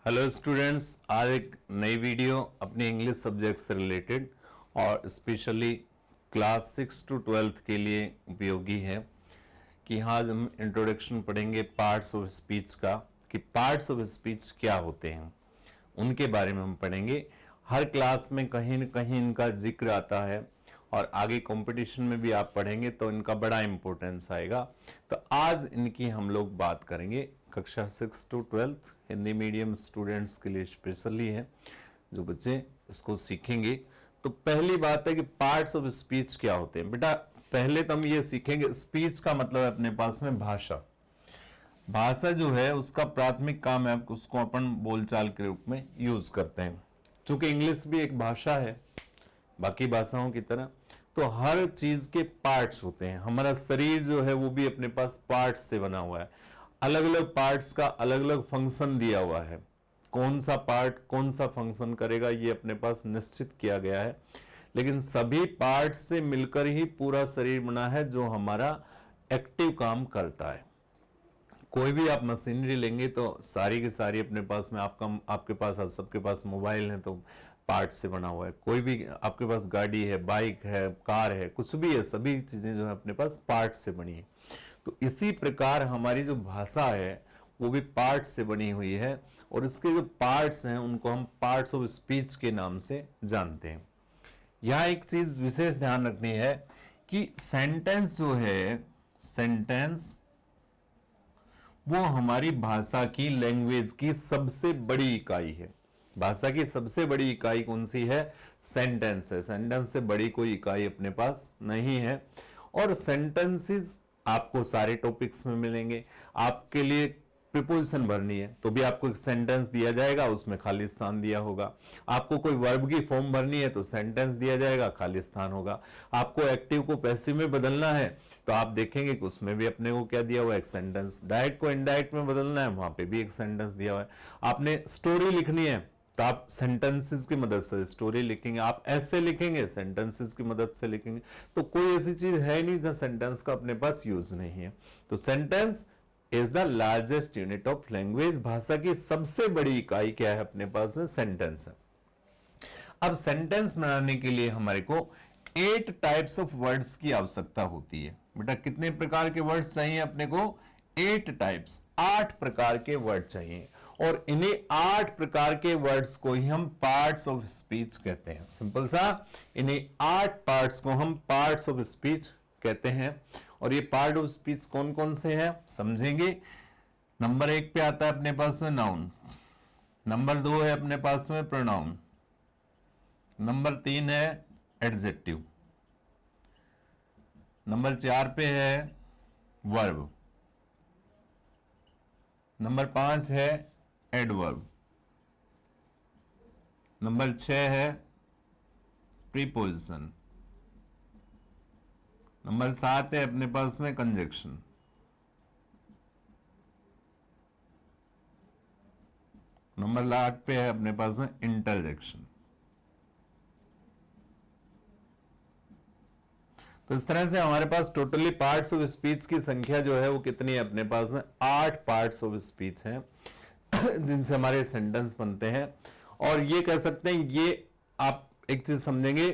Hello students, आज एक नई वीडियो अपने इंग्लिश सब्जेक्ट से रिलेटेड और स्पेशली क्लास 6 to 12 के लिए उपयोगी है कि आज हम इंट्रोडक्शन पढ़ेंगे पार्ट्स ऑफ स्पीच का, कि पार्ट्स ऑफ स्पीच क्या होते हैं उनके बारे में हम पढ़ेंगे। हर क्लास में कहीं न कहीं इनका जिक्र आता है और आगे कंपटीशन में भी आप पढ़ेंगे तो इनका बड़ा इंपॉर्टेंस आएगा। तो आज इनकी हम लोग बात करेंगे। कक्षा 6 to 12 हिंदी मीडियम स्टूडेंट्स के लिए स्पेशली है, जो बच्चे इसको सीखेंगे। तो पहली बात है कि पार्ट्स ऑफ स्पीच क्या होते हैं। बेटा पहले तो हम ये सीखेंगे, स्पीच का मतलब है अपने पास में भाषा। भाषा जो है उसका प्राथमिक काम है, उसको अपन बोलचाल के रूप में यूज करते हैं। चूंकि इंग्लिश भी एक भाषा है बाकी भाषाओं की तरह, तो हर चीज के पार्ट्स होते हैं। हमारा शरीर जो है वो भी अपने पास पार्ट्स से बना हुआ है। अलग अलग पार्ट्स का अलग अलग फंक्शन दिया हुआ है। कौन सा पार्ट कौन सा फंक्शन करेगा ये अपने पास निश्चित किया गया है, लेकिन सभी पार्ट से मिलकर ही पूरा शरीर बना है जो हमारा एक्टिव काम करता है। कोई भी आप मशीनरी लेंगे तो सारी की सारी अपने पास में आपके पास सबके पास मोबाइल है तो पार्ट से बना हुआ है। कोई भी आपके पास गाड़ी है, बाइक है, कार है, कुछ भी है, सभी चीजें जो है अपने पास पार्ट से बनी है। तो इसी प्रकार हमारी जो भाषा है वो भी पार्ट से बनी हुई है और इसके जो पार्ट्स हैं उनको हम पार्ट्स ऑफ स्पीच के नाम से जानते हैं। यहां एक चीज विशेष ध्यान रखनी है कि सेंटेंस जो है, सेंटेंस वो हमारी भाषा की, लैंग्वेज की सबसे बड़ी इकाई है। भाषा की सबसे बड़ी इकाई कौन सी है? सेंटेंस है। सेंटेंस से बड़ी कोई इकाई अपने पास नहीं है। और सेंटेंसेस आपको सारे टॉपिक्स में मिलेंगे। आपके लिए प्रीपोजिशन भरनी है तो भी आपको एक सेंटेंस दिया जाएगा, उसमें खाली स्थान दिया होगा। आपको कोई वर्ब की फॉर्म भरनी है तो सेंटेंस दिया जाएगा, खाली स्थान होगा। आपको एक्टिव को पैसिव में बदलना है तो आप देखेंगे कि उसमें भी अपने को क्या दिया हुआ है? एक सेंटेंस। डायरेक्ट को इनडायरेक्ट में बदलना है, वहां पे भी एक सेंटेंस दिया हुआ है। आपने स्टोरी लिखनी है तो आप सेंटेंसेस की मदद से स्टोरी लिखेंगे। आप ऐसे लिखेंगे, सेंटेंसेस की मदद से लिखेंगे। तो कोई ऐसी चीज है नहीं जहां सेंटेंस का अपने पास यूज नहीं है। तो sentence is the largest unit of language. भाषा की सबसे बड़ी इकाई क्या है अपने पास? सेंटेंस है। अब सेंटेंस बनाने के लिए हमारे को 8 टाइप्स ऑफ वर्ड्स की आवश्यकता होती है। बेटा कितने प्रकार के वर्ड्स चाहिए अपने को? 8 टाइप्स, 8 प्रकार के वर्ड चाहिए। और इन्हीं 8 प्रकार के वर्ड्स को ही हम पार्ट्स ऑफ स्पीच कहते हैं। सिंपल सा, इन्हीं 8 पार्ट्स को हम पार्ट्स ऑफ स्पीच कहते हैं। और ये पार्ट ऑफ स्पीच कौन कौन से हैं समझेंगे। नंबर 1 पे आता है अपने पास में नाउन, नंबर 2 है अपने पास में प्रोनाउन, नंबर 3 है एडजेक्टिव, नंबर 4 पे है वर्ब, नंबर 5 है एडवर्ब, नंबर 6 है प्रीपोजिशन, नंबर 7 है अपने पास में कंजक्शन, नंबर 8 पे है अपने पास में इंटरजेक्शन। तो इस तरह से हमारे पास टोटली पार्ट्स ऑफ स्पीच की संख्या जो है वो कितनी है अपने पास में? 8 पार्ट्स ऑफ स्पीच हैं जिनसे हमारे सेंटेंस बनते हैं। और ये कह सकते हैं, ये आप एक चीज समझेंगे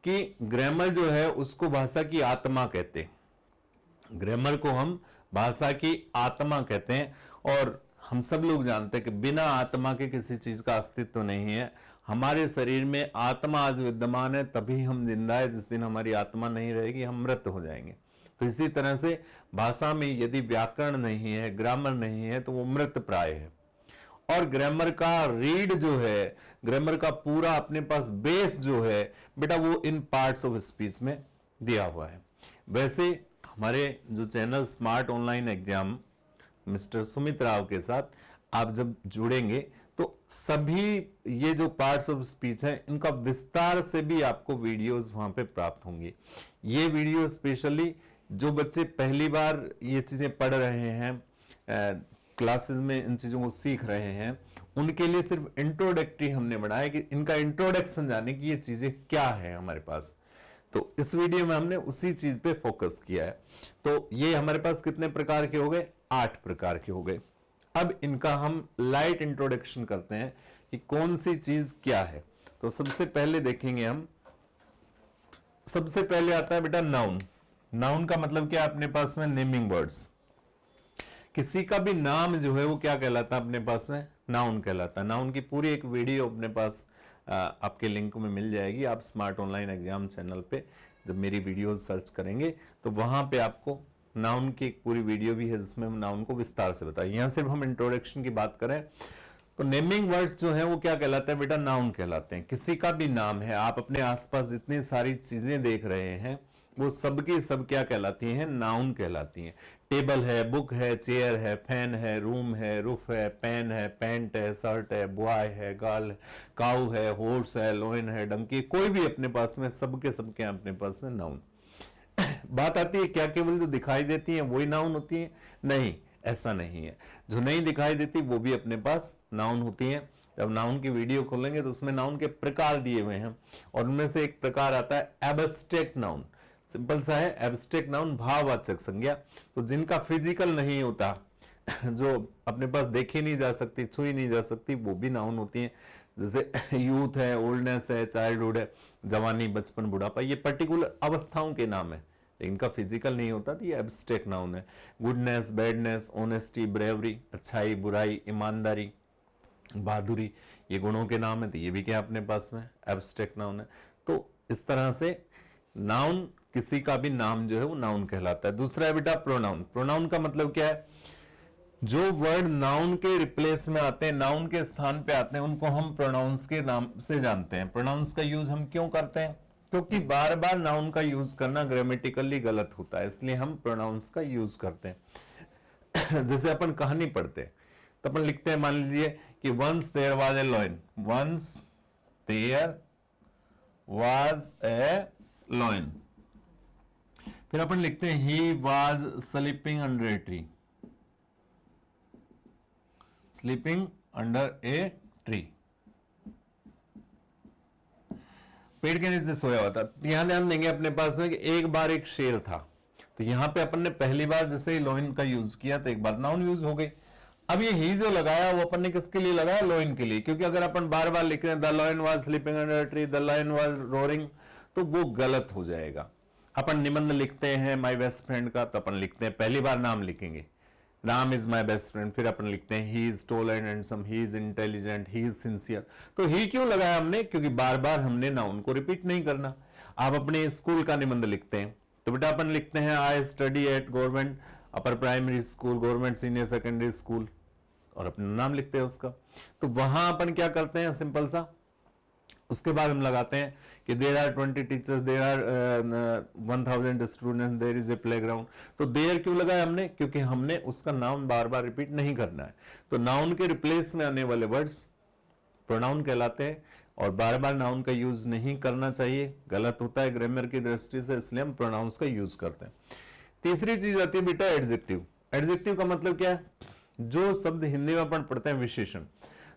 कि ग्रामर जो है उसको भाषा की आत्मा कहते हैं। ग्रामर को हम भाषा की आत्मा कहते हैं। और हम सब लोग जानते हैं कि बिना आत्मा के किसी चीज का अस्तित्व नहीं है। हमारे शरीर में आत्मा आज विद्यमान है तभी हम जिंदा है। जिस दिन हमारी आत्मा नहीं रहेगी हम मृत हो जाएंगे। तो इसी तरह से भाषा में यदि व्याकरण नहीं है, ग्रामर नहीं है, तो वो मृत प्राय है। और ग्रामर का रीड जो है, ग्रामर का पूरा अपने पास बेस जो है बेटा, वो इन पार्ट्स ऑफ स्पीच में दिया हुआ है। वैसे हमारे जो channel smart online exam mister Sumit Rao के साथ आप जब जुड़ेंगे तो सभी ये जो पार्ट्स ऑफ स्पीच है इनका विस्तार से भी आपको वीडियोस वहां पे प्राप्त होंगी। ये वीडियो स्पेशली जो बच्चे पहली बार ये चीजें पढ़ रहे हैं, क्लासेस में इन चीजों को सीख रहे हैं, उनके लिए सिर्फ इंट्रोडक्टरी हमने बनाया कि इनका इंट्रोडक्शन जाने की ये चीजें क्या है हमारे पास। तो इस वीडियो में हमने उसी चीज पे फोकस किया है। तो ये हमारे पास कितने प्रकार के हो गए? 8 प्रकार के हो गए। अब इनका हम लाइट इंट्रोडक्शन करते हैं कि कौन सी चीज क्या है। तो सबसे पहले देखेंगे हम, सबसे पहले आता है बेटा नाउन। नाउन का मतलब क्या है अपने पास में? Naming words. किसी का भी नाम जो है वो क्या कहलाता है अपने पास में? नाउन कहलाता है। नाउन की पूरी एक वीडियो अपने पास आपके लिंक में मिल जाएगी। आप स्मार्ट ऑनलाइन एग्जाम चैनल पे जब मेरी वीडियोस सर्च करेंगे तो वहां पे आपको नाउन की एक पूरी वीडियो भी है जिसमें हम नाउन को विस्तार से बताएं। यहां सिर्फ हम इंट्रोडक्शन की बात करें तो नेमिंग वर्ड्स जो है वो क्या कहलाते हैं बेटा? नाउन कहलाते हैं। किसी का भी नाम है, आप अपने आसपास जितनी सारी चीजें देख रहे हैं वो सबकी सब क्या कहलाती हैं? नाउन कहलाती हैं। टेबल है, बुक है, चेयर है, फैन है, रूम है, रूफ है, पेन है, पैंट है, शर्ट है, बॉय है, गर्ल है, काऊ है, हॉर्स है, लोइन है, डंकी, कोई भी अपने पास में सबके सबके अपने पास में नाउन। बात आती है क्या केवल जो दिखाई देती है वही नाउन होती है? नहीं, ऐसा नहीं है। जो नहीं दिखाई देती वो भी अपने पास नाउन होती है। जब नाउन की वीडियो खोलेंगे तो उसमें नाउन के प्रकार दिए हुए हैं और उनमें से एक प्रकार आता है एब्स्ट्रैक्ट नाउन। सिंपल सा है, एब्स्ट्रैक्ट नाउन भाववाचक संज्ञा। तो जिनका फिजिकल नहीं होता, जो अपने पास देखी नहीं जा सकती, छुई नहीं जा सकती, वो भी नाउन होती है। जैसे यूथ है, ओल्डनेस है, चाइल्डहुड है, जवानी, बचपन, बुढ़ापा, ये पर्टिकुलर अवस्थाओं के नाम है। इनका फिजिकल नहीं होता तो ये एब्स्ट्रैक्ट नाउन है। गुडनेस, बैडनेस, ऑनेस्टी, ब्रेवरी, अच्छाई, बुराई, ईमानदारी, बहादुरी, ये गुणों के नाम है। तो ये भी क्या अपने पास में एब्स्ट्रैक्ट नाउन है। तो इस तरह से नाउन, किसी का भी नाम जो है वो नाउन कहलाता है। दूसरा है बेटा प्रोनाउन। प्रोनाउन का मतलब क्या है? जो वर्ड नाउन के रिप्लेस में आते हैं, नाउन के स्थान पे आते हैं, उनको हम प्रोनाउंस के नाम से जानते हैं। प्रोनाउंस का यूज हम क्यों करते हैं? क्योंकि बार बार नाउन का यूज करना ग्रामेटिकली गलत होता है, इसलिए हम प्रोनाउंस का यूज करते हैं। जैसे अपन कहानी पढ़ते हैं तो अपन लिखते हैं, मान लीजिए कि once there was a lion, once there was a lion. फिर अपन लिखते हैं he was sleeping under a tree, sleeping under a tree, पेड़ के नीचे सोया हुआ था। यहां ध्यान देंगे अपने पास में कि एक बार एक शेर था, तो यहां पे अपन ने पहली बार जैसे लॉइन का यूज किया तो एक बार नाउन यूज हो गई। अब ये ही जो लगाया वो अपन ने किसके लिए लगाया? लॉइन के लिए। क्योंकि अगर अपन बार बार लिख रहे हैं the lion was sleeping under tree, the lion was roaring, तो वो गलत हो जाएगा। अपन निबंध लिखते हैं माय बेस्ट फ्रेंड का, तो अपन लिखते हैं पहली बार नाम लिखेंगे, Ram is my best friend. फिर अपन लिखते हैं he is tall and handsome, he is intelligent, he is sincere. तो ही क्यों लगाया हमने? क्योंकि बार बार हमने नाउन को रिपीट नहीं करना। आप अपने स्कूल का निबंध लिखते हैं तो बेटा अपन लिखते हैं I study eight government upper primary school, government senior secondary school, और अपना नाम लिखते हैं उसका। तो वहां अपन क्या करते हैं? सिंपल सा, उसके बाद हम लगाते हैं कि there are 20 teachers, there are 1000 students, there is a playground. तो देयर क्यों लगाया हमने? क्योंकि हमने उसका नाउन बार बार रिपीट नहीं करना है। तो नाउन के रिप्लेस में आने वाले वर्ड्स प्रोनाउन कहलाते हैं और बार बार नाउन का यूज नहीं करना चाहिए, गलत होता है ग्रामर की दृष्टि से, इसलिए हम प्रोनाउंस का यूज करते हैं। तीसरी चीज आती है बेटा एडजेक्टिव। एडजेक्टिव का मतलब क्या है? जो शब्द हिंदी में अपन पढ़ते हैं विशेषण,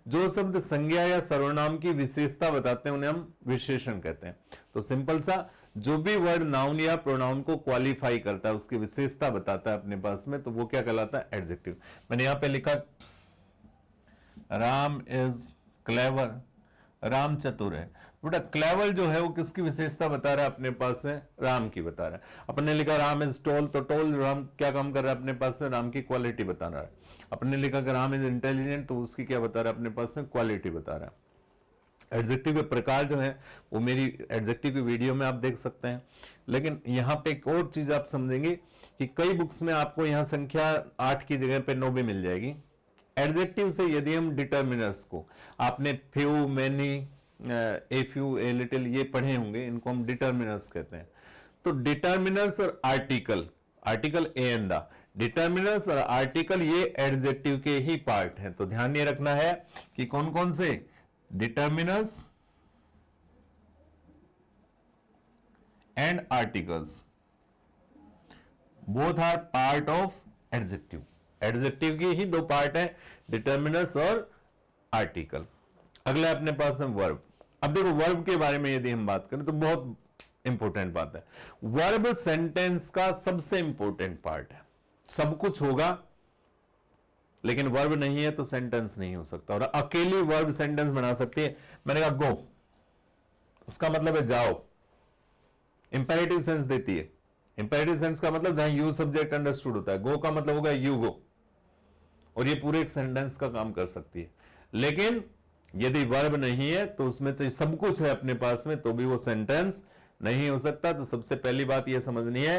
जो शब्द संज्ञा या सर्वनाम की विशेषता बताते हैं उन्हें हम विशेषण कहते हैं। तो सिंपल सा, जो भी वर्ड नाउन या प्रोनाउन को क्वालिफाई करता है, उसकी विशेषता बताता है अपने पास में, तो वो क्या कहलाता है? एडजेक्टिव। मैंने यहां पे लिखा राम इज क्लेवर, राम चतुर है। बेटा क्लेवर जो है वो किसकी विशेषता बता रहा है? अपने पास है राम की बता रहा है। अपने लिखा राम इज टॉल, तो टॉल राम क्या काम कर रहा है? अपने पास है राम की क्वालिटी बता रहा है। अपने लिखा कि राम इज इंटेलिजेंट, तो उसकी क्या बता रहा है? अपने पास में क्वालिटी बता रहा है। एडजेक्टिव के प्रकार जो है वो मेरी एडजेक्टिव की वीडियो में आप देख सकते हैं। लेकिन यहाँ पे एक और चीज आप समझेंगे कि कई बुक्स में आपको यहाँ संख्या 8 की जगह पे 9 भी मिल जाएगी। एडजेक्टिव से यदि हम डिटर्मिनर्स को, आपने few, many, a few, a little ये पढ़े होंगे, इनको हम डिटर्मिनर्स कहते हैं। तो डिटर्मिनर्स और article, article A and the, determiners और आर्टिकल ये एडजेक्टिव के ही पार्ट हैं। तो ध्यान ये रखना है कि कौन कौन से determiners and articles both are part of adjective. Adjective की ही दो पार्ट है, डिटर्मिनर्स और आर्टिकल। अगला अपने पास है वर्ब। अब देखो वर्ब के बारे में यदि हम बात करें तो बहुत इंपॉर्टेंट बात है। वर्ब सेंटेंस का सबसे इंपॉर्टेंट पार्ट है। सब कुछ होगा लेकिन वर्ब नहीं है तो सेंटेंस नहीं हो सकता। और अकेली वर्ब सेंटेंस बना सकती है। मैंने कहा गो, उसका मतलब है जाओ, इंपेरेटिव सेंस देती है। इंपेरेटिव सेंस का मतलब जहां यू सब्जेक्ट अंडरस्टूड होता है, गो का मतलब होगा यू गो, और ये पूरे एक सेंटेंस का काम कर सकती है। लेकिन यदि वर्ब नहीं है तो उसमें चाहिए सब कुछ है अपने पास में, तो भी वो सेंटेंस नहीं हो सकता। तो सबसे पहली बात यह समझनी है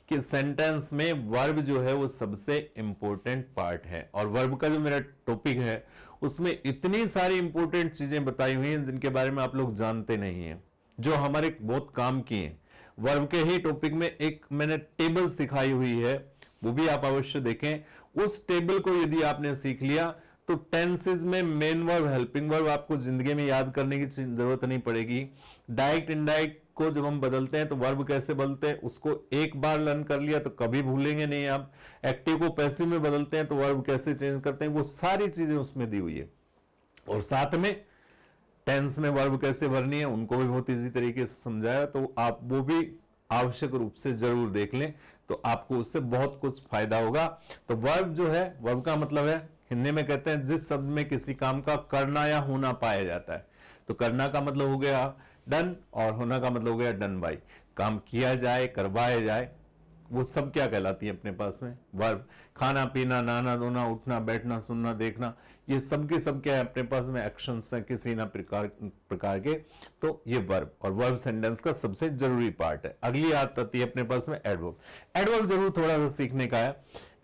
कि सेंटेंस में वर्ब जो है वो सबसे इंपॉर्टेंट पार्ट है। और वर्ब का जो मेरा टॉपिक है उसमें इतनी सारी इंपॉर्टेंट चीजें बताई हुई हैं जिनके बारे में आप लोग जानते नहीं हैं, जो हमारे बहुत काम की हैं। वर्ब के ही टॉपिक में एक मैंने टेबल सिखाई हुई है, वो भी आप अवश्य देखें। उस टेबल को यदि आपने सीख लिया तो टेंसेस में मेन वर्ब, हेल्पिंग वर्ब आपको जिंदगी में याद करने की जरूरत नहीं पड़ेगी। डायरेक्ट इनडायरेक्ट को जब हम बदलते हैं तो वर्ब कैसे बदलते हैं उसको एक बार लर्न कर लिया तो कभी भूलेंगे नहीं आप। एक्टिव को पैसिव में बदलते हैं तो वर्ब कैसे चेंज करते हैं, वो सारी चीजें उसमें दी हुई है। और साथ में टेंस में वर्ब कैसे भरनी है उनको भी बहुत इजी तरीके से समझाया, तो आप वो भी आवश्यक रूप से जरूर देख लें, तो आपको उससे बहुत कुछ फायदा होगा। तो वर्ब जो है, वर्ब का मतलब है, हिंदी में कहते हैं जिस शब्द में किसी काम का करना या होना पाया जाता है। तो करना का मतलब हो गया डन, और होना का मतलब हो गया डन बाय। काम किया जाए, करवाया जाए, वो सब क्या कहलाती है अपने पास में, वर्ब। खाना पीना, नहाना धोना, उठना बैठना, सुनना देखना, ये सब के सब क्या है अपने पास में, एक्शंस हैं किसी ना प्रकार के। तो ये वर्ब, और वर्ब सेंटेंस का सबसे जरूरी पार्ट है। अगली आती है अपने पास में एडवर्ब। एडवर्ब जरूर थोड़ा सा सीखने का है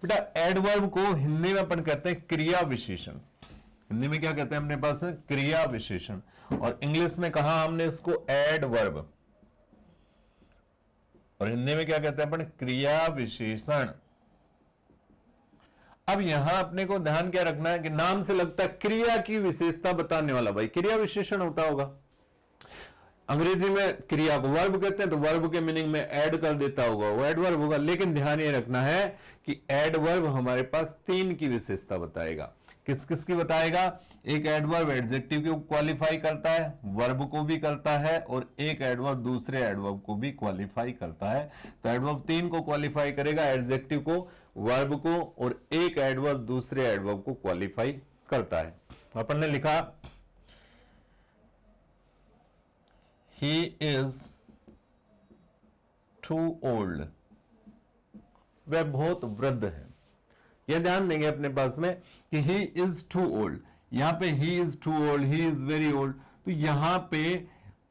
बेटा। एडवर्ब को हिंदी में अपन कहते हैं क्रिया विशेषण। हिंदी में क्या कहते हैं अपने पास में, क्रिया विशेषण। और इंग्लिश में कहा हमने इसको एडवर्ब, और हिंदी में क्या कहते हैं अपन, क्रिया विशेषण। अब यहां अपने को ध्यान क्या रखना है कि नाम से लगता है क्रिया की विशेषता बताने वाला, भाई क्रिया विशेषण होता होगा। अंग्रेजी में क्रिया को वर्ब कहते हैं तो वर्ब के मीनिंग में ऐड कर देता होगा, वो एडवर्ब होगा। लेकिन ध्यान ये रखना है कि एडवर्ब हमारे पास 3 की विशेषता बताएगा। किस किस की बताएगा, एक एडवर्ब एडजेक्टिव को क्वालिफाई करता है, वर्ब को भी करता है, और एक एडवर्ब दूसरे एडवर्ब को भी क्वालिफाई करता है। तो एडवर्ब 3 को क्वालिफाई करेगा, एडजेक्टिव को, वर्ब को, और एक एडवर्ब दूसरे एडवर्ब को क्वालिफाई करता है। अपन ने लिखा he is too old, वह बहुत वृद्ध है। यह ध्यान देंगे अपने पास में कि he is too old। यहां पे he is too old, he is very old, तो यहां पे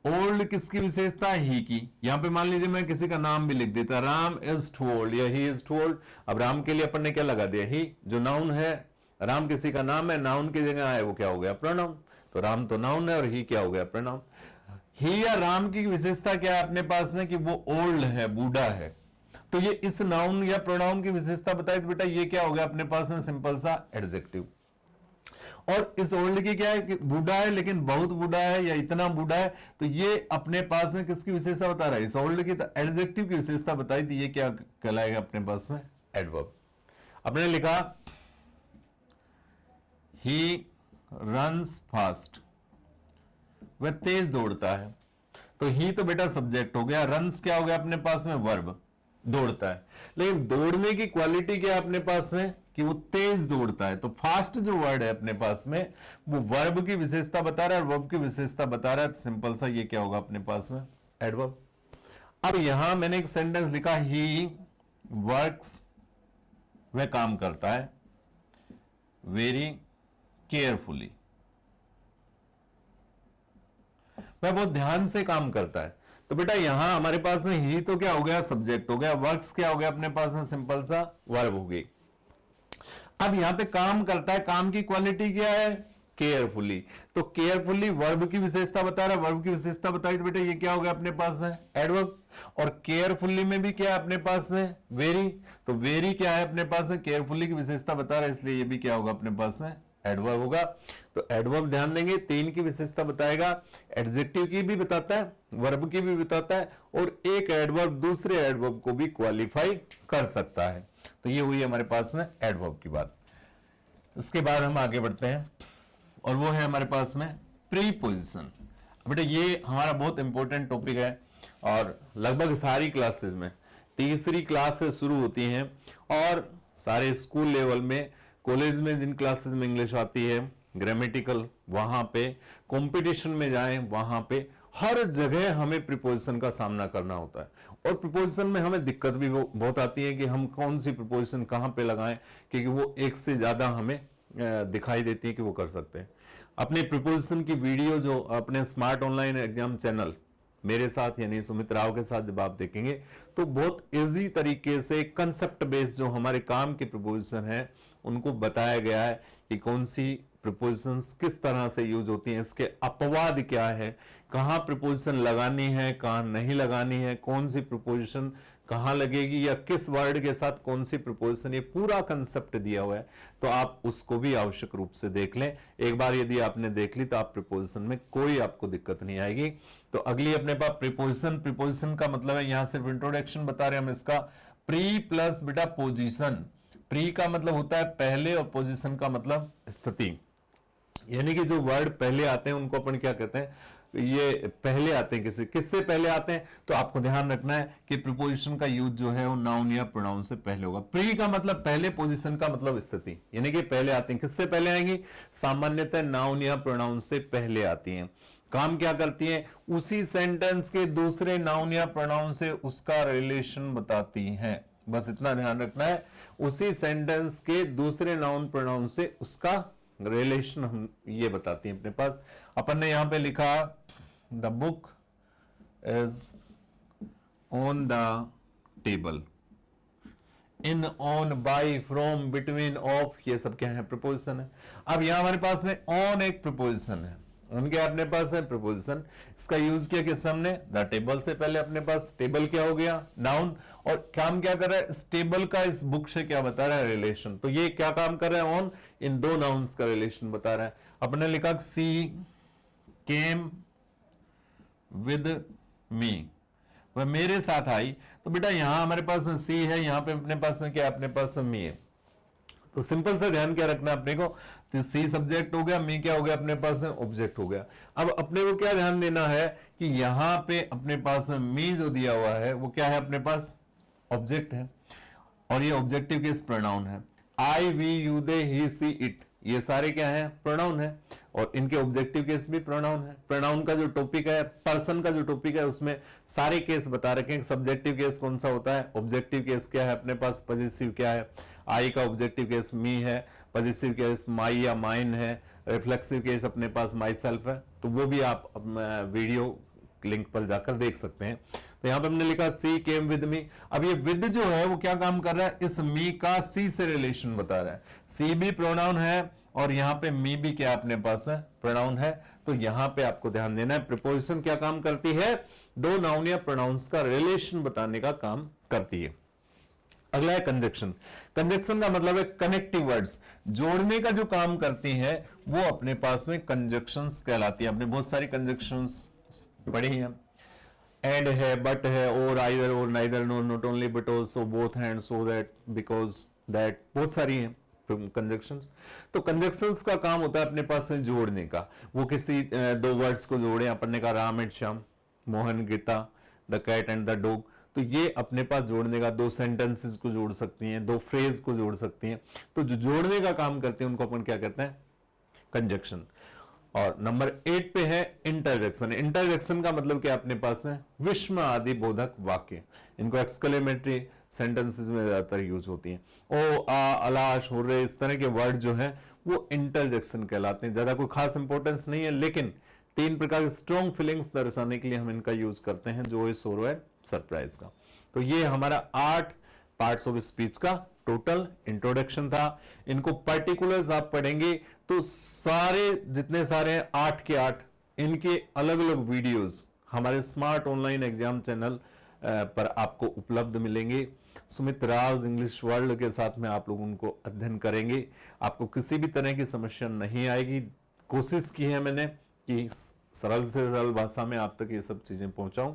ओल्ड किसकी विशेषता है, ही की। यहां पे मान लीजिए मैं किसी का नाम भी लिख देता, राम इज टू ओल्ड या ही इज टू ओल्ड। अब राम के लिए अपन ने क्या लगा दिया, ही, जो नाउन है। राम किसी का नाम है, नाउन की जगह आए वो क्या हो गया, प्रोनाउन। तो राम तो नाउन है और ही क्या हो गया, प्रोनाउन। ही या राम की विशेषता क्या है अपने पास में कि वो ओल्ड है, बूढ़ा है। तो ये इस नाउन या प्रोनाउन की विशेषता बताई तो बेटा ये क्या हो गया अपने पास में, सिंपल सा एडजेक्टिव। और इस ओल्ड की क्या है कि बूढ़ा है, लेकिन बहुत बूढ़ा है या इतना बूढ़ा है, तो ये अपने पास में किसकी विशेषता बता रहा है, इस ओल्ड की। तो एडजेक्टिव की विशेषता बताई थी, ये क्या कहलाएगा अपने पास में, एडवर्ब। अपने लिखा ही रन्स फास्ट, वह तेज दौड़ता है। तो ही तो बेटा सब्जेक्ट हो गया, रन्स क्या हो गया अपने पास में, वर्ब, दौड़ता है। लेकिन दौड़ने की क्वालिटी क्या है अपने पास में कि वो तेज दौड़ता है। तो फास्ट जो वर्ड है अपने पास में वो वर्ब की विशेषता बता रहा है, वर्ब की विशेषता बता रहा है। तो सिंपल सा ये क्या होगा अपने पास में, एडवर्ब। अब यहां मैंने एक सेंटेंस लिखा, ही वर्क्स, वह काम करता है, वेरी केयरफुली, वह बहुत ध्यान से काम करता है। तो बेटा यहां हमारे पास में ही तो क्या हो गया, सब्जेक्ट हो गया, वर्क्स क्या हो गया अपने पास में, सिंपल सा वर्ब हो गई। अब यहां पे काम करता है, काम की क्वालिटी क्या है, केयरफुली। तो केयरफुली वर्ब की विशेषता बता रहा है, वर्ब की विशेषता बताई तो बेटा ये क्या हो गया अपने पास में, एडवर्ब। और केयरफुली में भी क्या है अपने पास में, वेरी। तो वेरी क्या है अपने पास में, केयरफुली की विशेषता बता रहा है, इसलिए ये भी क्या होगा अपने पास में, एडवर्ब होगा। तो एडवर्ब ध्यान देंगे 3 की विशेषता बताएगा, एडजेक्टिव की भी बताता है, वर्ब की भी बताता है, और एक एडवर्ब दूसरे एडवर्ब को भी क्वालिफाई कर सकता है। तो ये हुई हमारे पास में एडवर्ब की बात। इसके बाद हम आगे बढ़ते हैं और वो है हमारे पास में प्रीपोजिशन। बेटा ये हमारा बहुत इंपॉर्टेंट टॉपिक है और लगभग सारी क्लासेस में, तीसरी क्लास से शुरू होती हैं और सारे स्कूल लेवल में कॉलेज में जिन क्लासेस में इंग्लिश आती है, ग्रामेटिकल, वहां पे कंपटीशन में जाएं, वहां पे हर जगह हमें प्रीपोजिशन का सामना करना होता है। और प्रीपोजिशन में हमें दिक्कत भी बहुत आती है कि हम कौन सी प्रीपोजिशन कहां पे लगाएं, क्योंकि वो एक से ज्यादा हमें दिखाई देती है कि वो कर सकते हैं। अपने प्रीपोजिशन की वीडियो जो अपने स्मार्ट ऑनलाइन एग्जाम चैनल मेरे साथ यानी सुमित राव के साथ जब आप देखेंगे तो बहुत इजी तरीके से कंसेप्ट बेस्ड जो हमारे काम के प्रीपोजिशन है उनको बताया गया है कि कौन सी प्रीपोजिशंस किस तरह से यूज होती हैं, इसके अपवाद क्या है, कहां प्रीपोजिशन लगानी है, कहां नहीं लगानी है, कौन सी प्रीपोजिशन कहां लगेगी या किस वर्ड के साथ कौन सी प्रीपोजिशन, ये पूरा कंसेप्ट दिया हुआ है। तो आप उसको भी आवश्यक रूप से देख लें। एक बार यदि आपने देख ली तो आप प्रीपोजिशन में कोई आपको दिक्कत नहीं आएगी। तो अगली अपने पास प्रीपोजिशन का मतलब है, यहां सिर्फ इंट्रोडक्शन बता रहे हैं हम इसका। प्री प्लस बेटा पोजीशन, प्री का मतलब होता है पहले और पोजीशन का मतलब स्थिति, यानी कि जो वर्ड पहले आते हैं उनको अपन क्या कहते हैं, ये पहले आते हैं। किससे पहले आते हैं, तो आपको ध्यान रखना है कि प्रीपोजिशन का यूज जो है वो नाउन या प्रोनाउन से पहले होगा। प्री का मतलब पहले, पोजीशन का मतलब स्थिति, यानी कि पहले आते हैं। किससे पहले आएंगी, सामान्यतः नाउन या प्रोनाउन से पहले आती हैं। काम क्या करती हैं, उसी सेंटेंस के दूसरे नाउन या प्रोनाउन से उसका रिलेशन बताती हैं। बस इतना ध्यान रखना है, उसी सेंटेंस के दूसरे नाउन प्रोनाउन से उसका रिलेशन हम ये बताती हैं। अपने पास अपन ने यहां पे लिखा the book is on the table, in, on, by, from, between, of, ये सब क्या है, प्रीपोजिशन है। अब यहां हमारे पास में ऑन एक प्रीपोजिशन है, उनके अपने पास है प्रीपोजिशन, इसका यूज किया किस हमने, द टेबल से पहले अपने पास टेबल क्या हो गया, नाउन, और काम क्या कर रहा है, इस टेबल का इस बुक से क्या बता रहा है, रिलेशन। तो ये क्या काम कर रहा है, ऑन, इन दो नाउन्स का रिलेशन बता रहा है। अपने लिखा सी केम विद मी, वह मेरे साथ आई। तो बेटा यहां हमारे पास सी है, यहां पे अपने पास में क्या, अपने पास में मी है। तो सिंपल सा ध्यान क्या रखना अपने को, तो सी सब्जेक्ट हो गया, मी क्या हो गया, अपने पास ऑब्जेक्ट हो गया। अब अपने को क्या ध्यान देना है कि यहां पे अपने पास मी जो दिया हुआ है वो क्या है, अपने पास ऑब्जेक्ट है, और ये ऑब्जेक्टिव केस प्रोनाउन है। I, we, you, they, he, she, it, ये सारे क्या है, प्रोनाउन है, और इनके ऑब्जेक्टिव केस भी प्रोनाउन है। प्रोनाउन का जो टॉपिक है, पर्सन का जो टॉपिक है, उसमें सारे केस बता रखे हैं। सब्जेक्टिव केस कौन सा होता है, ऑब्जेक्टिव केस क्या है अपने पास, पॉजिटिव क्या है, आई का ऑब्जेक्टिव केस मी है, पॉजिटिव केस माई या माइन है, रिफ्लेक्सिव केस अपने पास माई सेल्फ है। तो वो भी आप वीडियो लिंक पर जाकर देख सकते हैं। तो यहां पे हमने लिखा सी केम विद मी। अब ये विद जो है वो क्या काम कर रहा है, इस मी का सी से रिलेशन बता रहा है। सी भी प्रोनाउन है और यहां पे मी भी क्या अपने पास है, प्रोनाउन है। तो यहां पे आपको ध्यान देना है, प्रीपोजिशन क्या काम करती है, दो नाउन या प्रोनाउंस का रिलेशन बताने का काम करती है। अगला है कंजक्शन। कंजक्शन का मतलब है कनेक्टिव वर्ड्स, जोड़ने का जो काम करती है वो अपने पास में कंजक्शंस कहलाती है। आपने बहुत सारी कंजक्शंस पढ़ी हैं, एंड है, बट है, or, either, or, neither, nor, not only, but also, both and, so that, because that, बहुत सारी हैं कंजक्शंस। तो कंजक्शंस का काम होता है अपने पास में जोड़ने का। वो किसी दो वर्ड्स को जोड़े, अपन ने कहा Ram and Shyam, Mohan Geeta, the cat and the dog. तो ये अपने पास जोड़ने का, दो सेंटेंसेस को जोड़ सकती हैं, दो फ्रेज को जोड़ सकती हैं। तो जो जोड़ने का काम करते हैं उनको अपन क्या कहते हैं, कंजक्शन। और नंबर 8 पे है इंटरजेक्शन। इंटरजेक्शन का मतलब क्या अपने पास है, विस्मय आदि बोधक वाक्य। इनको एक्सक्लेमेटरी सेंटेंसेस में ज्यादातर यूज होती हैं। ओ, आ, अलाश, हुर्रे, इस तरह के वर्ड जो है वो इंटरजेक्शन कहलाते हैं। ज्यादा कोई खास इंपॉर्टेंस नहीं है, लेकिन 3 प्रकार के स्ट्रॉन्ग फीलिंग्स दर्शाने के लिए हम इनका यूज करते हैं, जॉय, सोरो एंड सरप्राइज का। तो ये हमारा 8 पार्ट्स ऑफ स्पीच का टोटल इंट्रोडक्शन था। इनको पर्टिकुलर्स आप पढ़ेंगे तो सारे जितने सारे 8 के 8 इनके अलग अलग वीडियोस हमारे स्मार्ट ऑनलाइन एग्जाम चैनल पर आपको उपलब्ध मिलेंगे। सुमित राव इंग्लिश वर्ल्ड के साथ में आप लोग उनको अध्ययन करेंगे, आपको किसी भी तरह की समस्या नहीं आएगी। कोशिश की है मैंने कि सरल से सरल भाषा में आप तक ये सब चीजें पहुंचाऊं।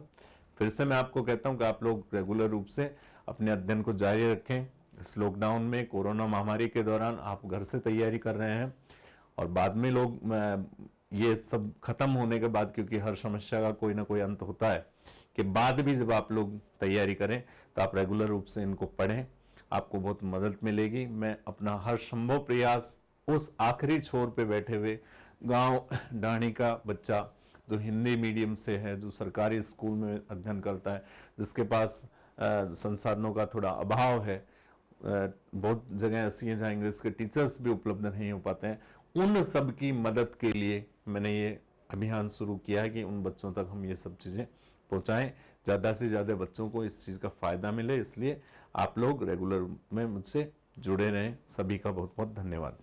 फिर से मैं आपको कहता हूं कि आप लोग रेगुलर रूप से अपने अध्ययन को जारी रखें। इस लॉकडाउन में, कोरोना महामारी के दौरान आप घर से तैयारी कर रहे हैं, और बाद में लोग ये सब खत्म होने के बाद, क्योंकि हर समस्या का कोई ना कोई अंत होता है, कि बाद भी जब आप लोग तैयारी करें तो आप रेगुलर रूप से इनको पढ़ें। आपको बहुत मदद मिलेगी। मैं अपना हर संभव प्रयास उस आखिरी छोर पे बैठे हुए गांव डाणी का बच्चा जो हिंदी मीडियम से है, जो सरकारी स्कूल में अध्ययन करता है, जिसके पास संसाधनों का थोड़ा अभाव है, बहुत जगह ऐसी हैं जहाँ इंग्लिश के टीचर्स भी उपलब्ध नहीं हो पाते हैं, उन सब की मदद के लिए मैंने ये अभियान शुरू किया है कि उन बच्चों तक हम ये सब चीज़ें पहुँचाएं, ज़्यादा से ज़्यादा बच्चों को इस चीज़ का फ़ायदा मिले। इसलिए आप लोग रेगुलर में मुझसे जुड़े रहें। सभी का बहुत बहुत धन्यवाद।